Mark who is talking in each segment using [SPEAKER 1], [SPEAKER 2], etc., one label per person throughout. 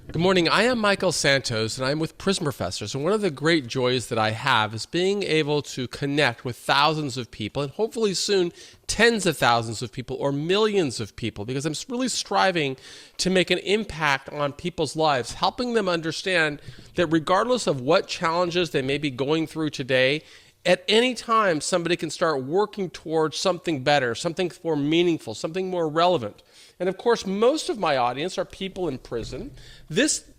[SPEAKER 1] Good morning. I am Michael Santos, and I'm with Prison Professors. And one of the great joys that I have is being able to connect with thousands of people, and hopefully soon tens of thousands of people or millions of people, because I'm really striving to make an impact on people's lives, helping them understand that regardless of what challenges they may be going through today, at any time, somebody can start working towards something better, something more meaningful, something more relevant. And of course, most of my audience are people in prison.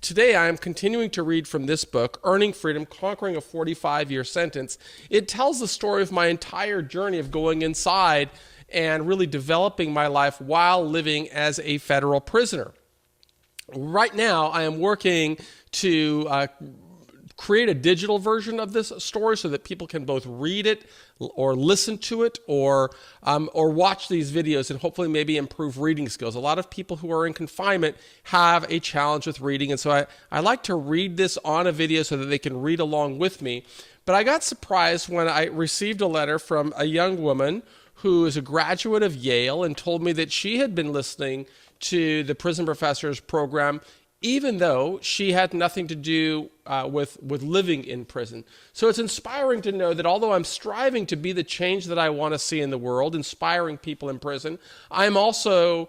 [SPEAKER 1] Today, I am continuing to read from this book, Earning Freedom, Conquering a 45-Year Sentence. It tells the story of my entire journey of going inside and really developing my life while living as a federal prisoner. Right now, I am working to create a digital version of this story so that people can both read it or listen to it or watch these videos and hopefully maybe improve reading skills. A lot of people who are in confinement have a challenge with reading, and so I like to read this on a video so that they can read along with me. But I got surprised when I received a letter from a young woman who is a graduate of Yale and told me that she had been listening to the Prison Professors program even though she had nothing to do with living in prison. So it's inspiring to know that although I'm striving to be the change that I want to see in the world, inspiring people in prison, I'm also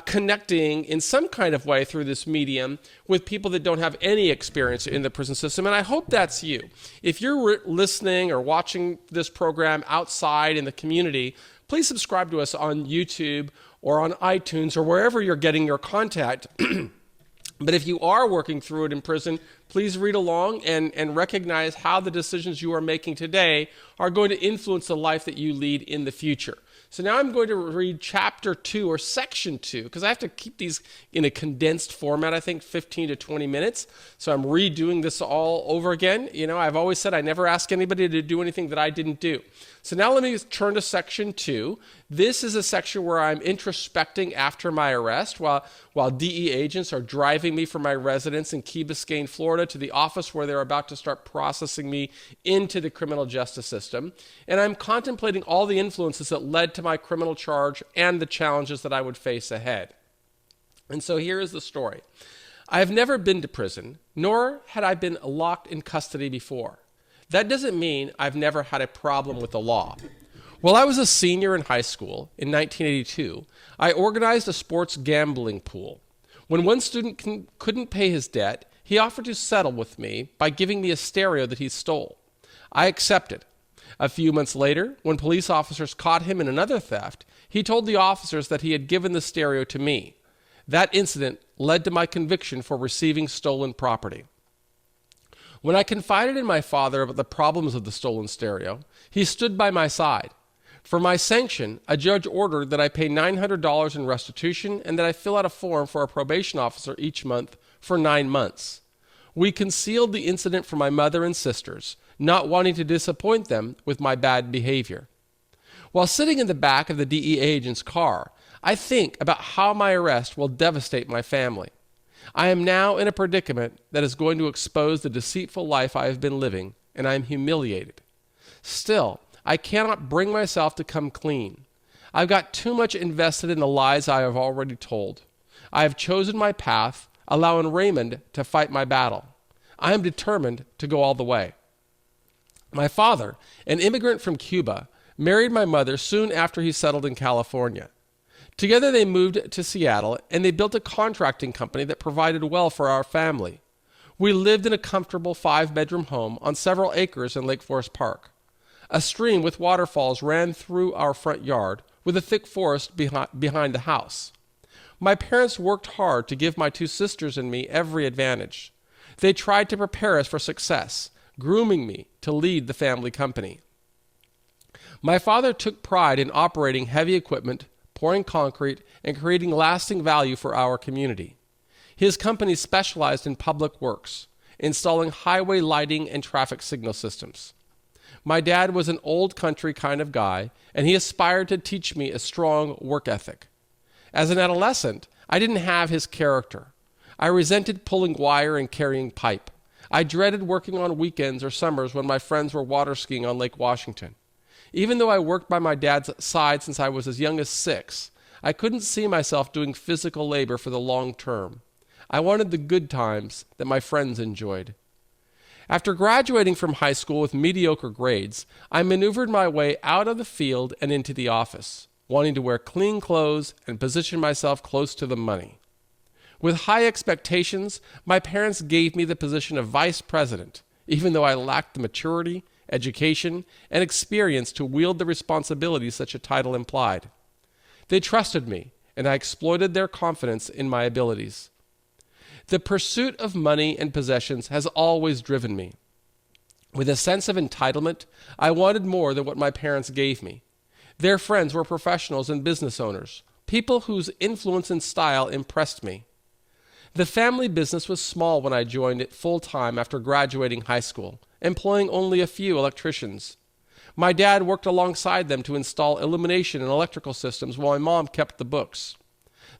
[SPEAKER 1] connecting in some kind of way through this medium with people that don't have any experience in the prison system, and I hope that's you. If you're listening or watching this program outside in the community, please subscribe to us on YouTube or on iTunes or wherever you're getting your content. But if you are working through it in prison, please read along and recognize how the decisions you are making today are going to influence the life that you lead in the future. So now I'm going to read chapter 2 or section 2 because I have to keep these in a condensed format, I think 15 to 20 minutes. So I'm redoing this all over again. You know, I've always said I never ask anybody to do anything that I didn't do. So now let me turn to section 2. This is a section where I'm introspecting after my arrest while DEA agents are driving me from my residence in Key Biscayne, Florida to the office where they're about to start processing me into the criminal justice system. And I'm contemplating all the influences that led to my criminal charge and the challenges that I would face ahead. And so here is the story. I have never been to prison, nor had I been locked in custody before. That doesn't mean I've never had a problem with the law. While I was a senior in high school in 1982, I organized a sports gambling pool. When one student couldn't pay his debt, he offered to settle with me by giving me a stereo that he stole. I accepted. A few months later, when police officers caught him in another theft, he told the officers that he had given the stereo to me. That incident led to my conviction for receiving stolen property. When I confided in my father about the problems of the stolen stereo, he stood by my side. For my sanction, a judge ordered that I pay $900 in restitution and that I fill out a form for a probation officer each month for 9 months. We concealed the incident from my mother and sisters, not wanting to disappoint them with my bad behavior. While sitting in the back of the DEA agent's car, I think about how my arrest will devastate my family. I am now in a predicament that is going to expose the deceitful life I have been living, and I am humiliated. Still, I cannot bring myself to come clean. I've got too much invested in the lies I have already told. I have chosen my path, allowing Raymond to fight my battle. I am determined to go all the way. My father, an immigrant from Cuba, married my mother soon after he settled in California. Together they moved to Seattle, and they built a contracting company that provided well for our family. We lived in a comfortable 5-bedroom home on several acres in Lake Forest Park. A stream with waterfalls ran through our front yard, with a thick forest behind the house. My parents worked hard to give my 2 sisters and me every advantage. They tried to prepare us for success, grooming me to lead the family company. My father took pride in operating heavy equipment, pouring concrete, and creating lasting value for our community. His company specialized in public works, installing highway lighting and traffic signal systems. My dad was an old country kind of guy, and he aspired to teach me a strong work ethic. As an adolescent, I didn't have his character. I resented pulling wire and carrying pipe. I dreaded working on weekends or summers when my friends were water skiing on Lake Washington. Even though I worked by my dad's side since I was as young as 6, I couldn't see myself doing physical labor for the long term. I wanted the good times that my friends enjoyed. After graduating from high school with mediocre grades, I maneuvered my way out of the field and into the office, wanting to wear clean clothes and position myself close to the money. With high expectations, my parents gave me the position of vice president, even though I lacked the maturity, education, and experience to wield the responsibilities such a title implied. They trusted me, and I exploited their confidence in my abilities. The pursuit of money and possessions has always driven me. With a sense of entitlement, I wanted more than what my parents gave me. Their friends were professionals and business owners, people whose influence and style impressed me. The family business was small when I joined it full-time after graduating high school, employing only a few electricians. My dad worked alongside them to install illumination and electrical systems while my mom kept the books.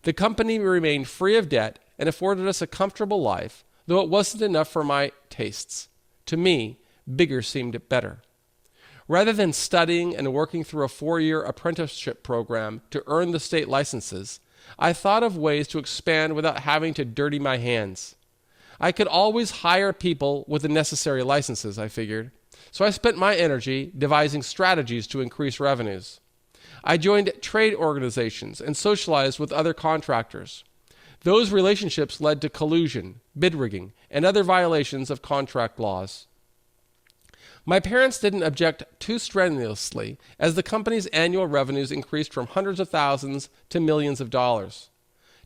[SPEAKER 1] The company remained free of debt and afforded us a comfortable life, though it wasn't enough for my tastes. To me, bigger seemed better. Rather than studying and working through a 4-year apprenticeship program to earn the state licenses, I thought of ways to expand without having to dirty my hands. I could always hire people with the necessary licenses, I figured, so I spent my energy devising strategies to increase revenues. I joined trade organizations and socialized with other contractors. Those relationships led to collusion, bid rigging, and other violations of contract laws. My parents didn't object too strenuously, as the company's annual revenues increased from hundreds of thousands to millions of dollars.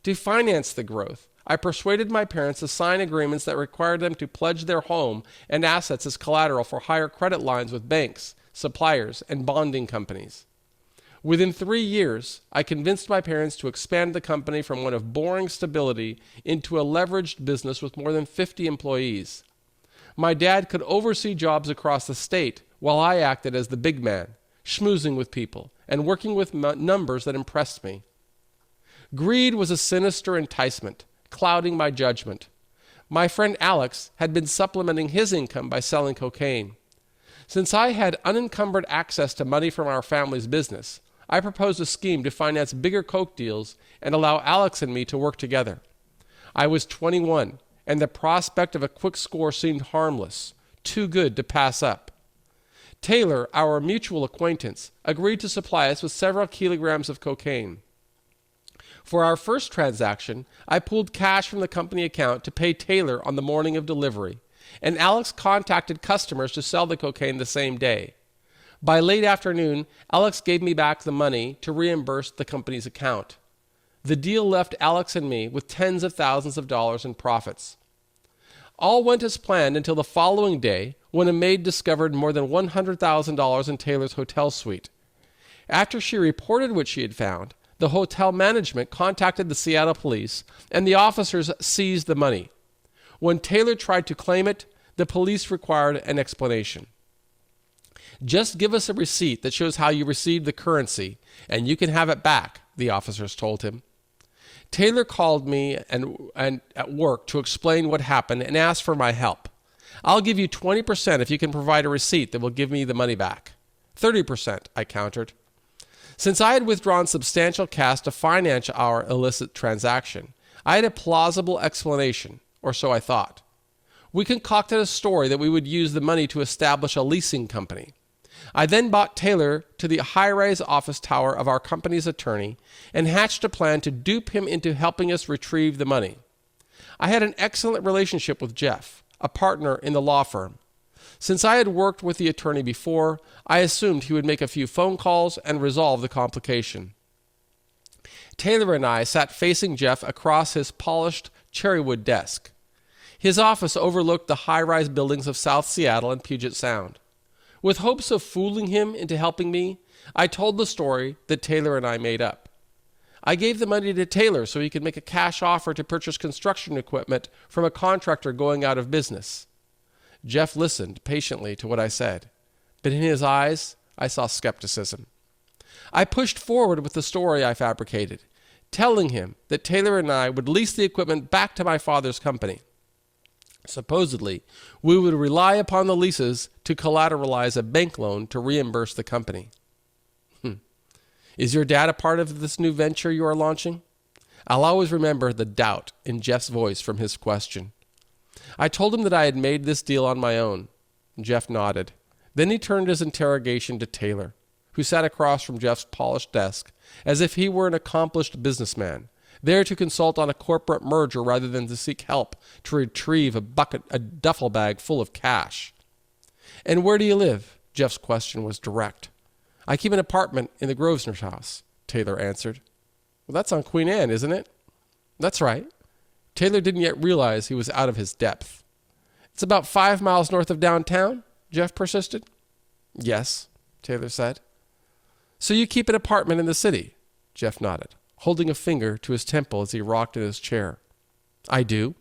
[SPEAKER 1] To finance the growth, I persuaded my parents to sign agreements that required them to pledge their home and assets as collateral for higher credit lines with banks, suppliers, and bonding companies. Within 3 years, I convinced my parents to expand the company from one of boring stability into a leveraged business with more than 50 employees. My dad could oversee jobs across the state while I acted as the big man, schmoozing with people and working with numbers that impressed me. Greed was a sinister enticement, clouding my judgment. My friend Alex had been supplementing his income by selling cocaine. Since I had unencumbered access to money from our family's business, I proposed a scheme to finance bigger coke deals and allow Alex and me to work together. I was 21, and the prospect of a quick score seemed harmless, too good to pass up. Taylor, our mutual acquaintance, agreed to supply us with several kilograms of cocaine. For our first transaction, I pulled cash from the company account to pay Taylor on the morning of delivery, and Alex contacted customers to sell the cocaine the same day. By late afternoon, Alex gave me back the money to reimburse the company's account. The deal left Alex and me with tens of thousands of dollars in profits. All went as planned until the following day, when a maid discovered more than $100,000 in Taylor's hotel suite. After she reported what she had found, the hotel management contacted the Seattle police, and the officers seized the money. When Taylor tried to claim it, the police required an explanation. "Just give us a receipt that shows how you received the currency, and you can have it back," the officers told him. Taylor called me and at work to explain what happened and asked for my help. "I'll give you 20% if you can provide a receipt that will give me the money back." 30%, I countered. Since I had withdrawn substantial cash to finance our illicit transaction, I had a plausible explanation, or so I thought. We concocted a story that we would use the money to establish a leasing company. I then brought Taylor to the high-rise office tower of our company's attorney and hatched a plan to dupe him into helping us retrieve the money. I had an excellent relationship with Jeff, a partner in the law firm. Since I had worked with the attorney before, I assumed he would make a few phone calls and resolve the complication. Taylor and I sat facing Jeff across his polished cherrywood desk. His office overlooked the high-rise buildings of South Seattle and Puget Sound. With hopes of fooling him into helping me, I told the story that Taylor and I made up. I gave the money to Taylor so he could make a cash offer to purchase construction equipment from a contractor going out of business. Jeff listened patiently to what I said, but in his eyes, I saw skepticism. I pushed forward with the story I fabricated, telling him that Taylor and I would lease the equipment back to my father's company. Supposedly, we would rely upon the leases to collateralize a bank loan to reimburse the company. Is your dad a part of this new venture you are launching? I'll always remember the doubt in Jeff's voice from his question. I told him that I had made this deal on my own. Jeff nodded. Then he turned his interrogation to Taylor, who sat across from Jeff's polished desk, as if he were an accomplished businessman, there to consult on a corporate merger rather than to seek help to retrieve a duffel bag full of cash. And where do you live? Jeff's question was direct. I keep an apartment in the Grosvenor's house, Taylor answered. Well, that's on Queen Anne, isn't it? That's right. Taylor didn't yet realize he was out of his depth. It's about 5 miles north of downtown, Jeff persisted. Yes, Taylor said. So you keep an apartment in the city? Jeff nodded, holding a finger to his temple as he rocked in his chair. I do.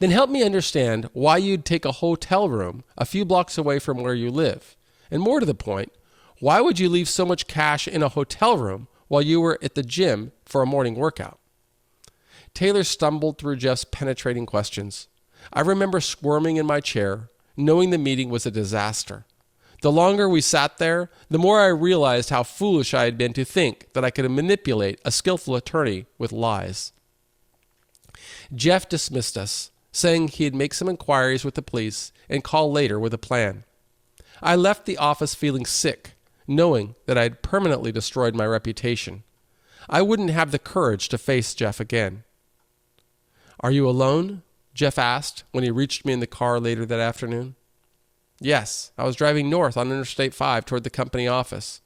[SPEAKER 1] Then help me understand why you'd take a hotel room a few blocks away from where you live. And more to the point, why would you leave so much cash in a hotel room while you were at the gym for a morning workout? Taylor stumbled through Jeff's penetrating questions. I remember squirming in my chair, knowing the meeting was a disaster. The longer we sat there, the more I realized how foolish I had been to think that I could manipulate a skillful attorney with lies. Jeff dismissed us, saying he'd make some inquiries with the police and call later with a plan. I left the office feeling sick, knowing that I had permanently destroyed my reputation. I wouldn't have the courage to face Jeff again. Are you alone? Jeff asked when he reached me in the car later that afternoon. Yes, I was driving north on Interstate 5 toward the company office.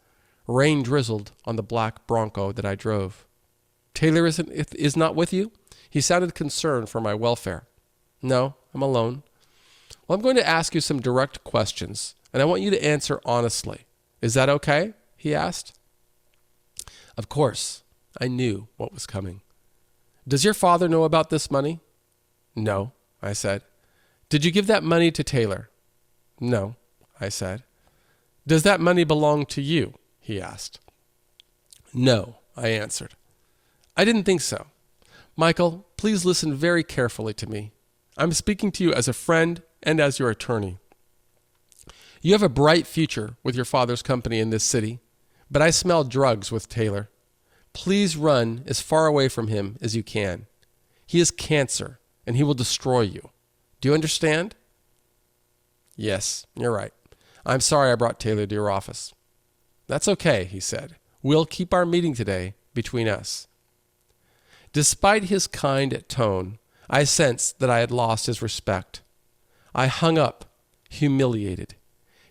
[SPEAKER 1] Rain drizzled on the black Bronco that I drove. Taylor is not with you? He sounded concerned for my welfare. No, I'm alone. Well, I'm going to ask you some direct questions, and I want you to answer honestly. Is that okay? He asked. Of course. I knew what was coming. Does your father know about this money? No, I said. Did you give that money to Taylor? No, I said. Does that money belong to you? He asked. No, I answered. I didn't think so. Michael, please listen very carefully to me. I'm speaking to you as a friend and as your attorney. You have a bright future with your father's company in this city, but I smell drugs with Taylor. Please run as far away from him as you can. He is cancer, and he will destroy you. Do you understand? Yes, you're right. I'm sorry I brought Taylor to your office. That's okay, he said. We'll keep our meeting today between us. Despite his kind tone, I sensed that I had lost his respect. I hung up, humiliated.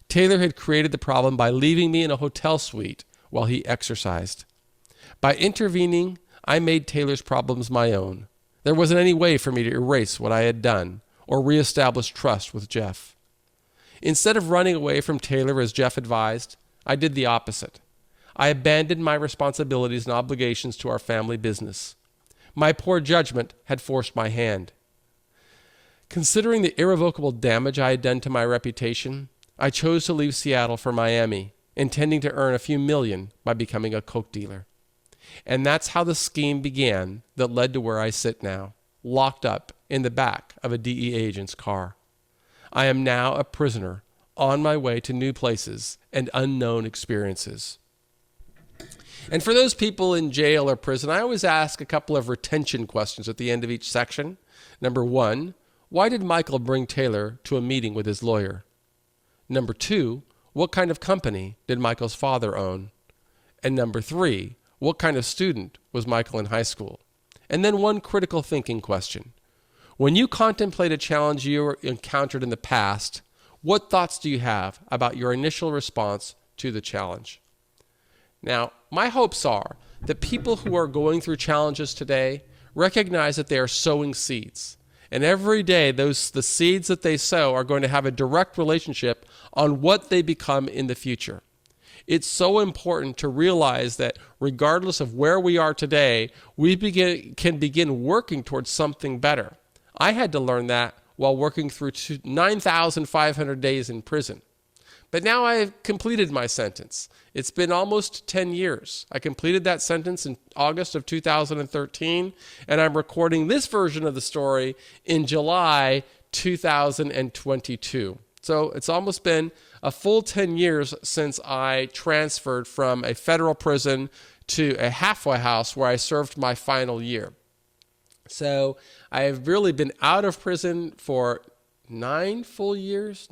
[SPEAKER 1] Taylor had created the problem by leaving me in a hotel suite while he exercised. By intervening, I made Taylor's problems my own. There wasn't any way for me to erase what I had done or reestablish trust with Jeff. Instead of running away from Taylor as Jeff advised, I did the opposite. I abandoned my responsibilities and obligations to our family business. My poor judgment had forced my hand. Considering the irrevocable damage I had done to my reputation, I chose to leave Seattle for Miami, intending to earn a few million by becoming a coke dealer. And that's how the scheme began that led to where I sit now, locked up in the back of a DEA agent's car. I am now a prisoner on my way to new places and unknown experiences. And for those people in jail or prison, I always ask a couple of retention questions at the end of each section. Number 1, why did Michael bring Taylor to a meeting with his lawyer? Number 2, what kind of company did Michael's father own? And number 3, what kind of student was Michael in high school? And then one critical thinking question. When you contemplate a challenge you encountered in the past, what thoughts do you have about your initial response to the challenge? Now, my hopes are that people who are going through challenges today recognize that they are sowing seeds. And every day, the seeds that they sow are going to have a direct relationship on what they become in the future. It's so important to realize that regardless of where we are today, we can begin working towards something better. I had to learn that while working through 9,500 days in prison. But now I have completed my sentence. It's been almost 10 years. I completed that sentence in August of 2013, and I'm recording this version of the story in July 2022. So it's almost been a full 10 years since I transferred from a federal prison to a halfway house where I served my final year. So I have really been out of prison for 10 full years,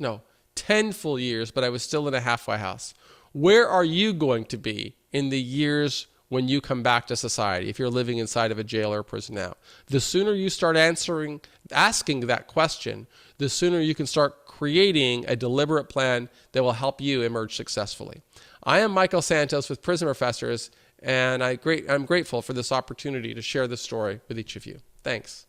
[SPEAKER 1] but I was still in a halfway house. Where are you going to be in the years when you come back to society, if you're living inside of a jail or a prison now? The sooner you start asking that question, the sooner you can start creating a deliberate plan that will help you emerge successfully. I am Michael Santos with Prison Professors, and I'm grateful for this opportunity to share this story with each of you. Thanks.